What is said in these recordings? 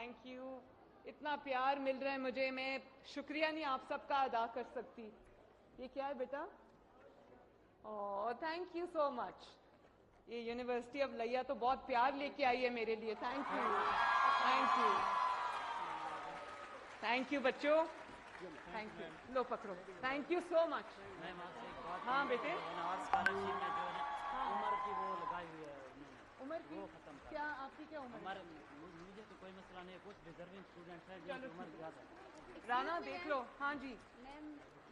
Thank you. इतना प्यार मिल रहा है मुझे, मैं शुक्रिया नहीं आप सबका अदा कर सकती। ये क्या है बेटा? ओह थैंक यू सो मच। ये यूनिवर्सिटी ऑफ लिया तो बहुत प्यार लेके आई है मेरे लिए। Thank you, thank you, thank you बच्चों, थैंक यू। लो पकड़ो, थैंक यू सो मच। हाँ बेटे, स्कॉलरशिप में जो है उम्र की वो लगाई हुई है उम्र की वो खत्म कर। क्या आपकी क्या उम्र है? मुझे तो कोई मसला नहीं है, कुछ डिजर्विंग स्टूडेंट है चलो जिनकी उम्र ज़्यादा है। राना देख लो। हाँ जी मैम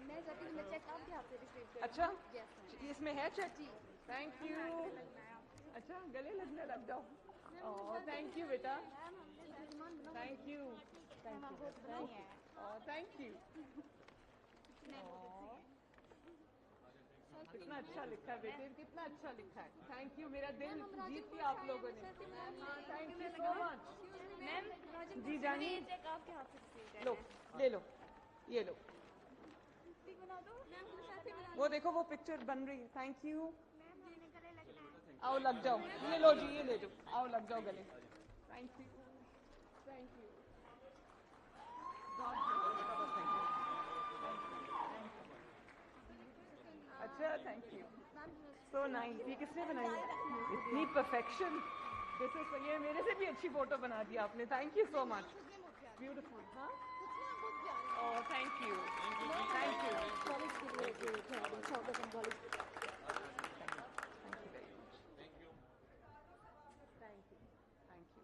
मैं चाहती हूँ चेक आपके हाथ से रिसीव करूँ। अच्छा, यस इसमें है चेक? जी। Thank you. लगना है आपको। अच्छा गले लगने लग जाओ। ओह थैंक यू बेटा, thank you, thank you, thank you. कितना अच्छा लिखा है बेटे, कितना अच्छा लिखा है। थैंक यू, मेरा दिल जीत लिया आप लोगों ने। Thank you so much. Ma'am ji जानिए, ये चेक आपके हाथ से रिसीव लो ले लो, ये लो। बना दो मैम। वो देखो वो पिक्चर बन रही है। Thank you. हमने गले लगना है। आओ लग जाओ, ये लो जी, ये ले जाओ, आओ लग जाओ गले। Thank you, thank you. अच्छा थैंक यू, सो नाइस। ये किसने बनाई है? इतनी परफेक्शन। दिस इज, ये मेरे से भी अच्छी फोटो बना दी आपने। Thank you so much, beautiful. हाँ oh thank you, thank you, college के लिए जो college thank you very much, thank you, thank you.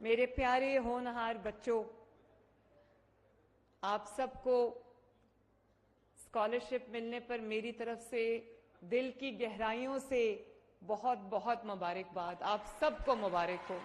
मेरे प्यारे होनहार बच्चों, आप सबको स्कॉलरशिप मिलने पर मेरी तरफ से दिल की गहराइयों से बहुत बहुत मुबारकबाद। आप सबको मुबारक हो।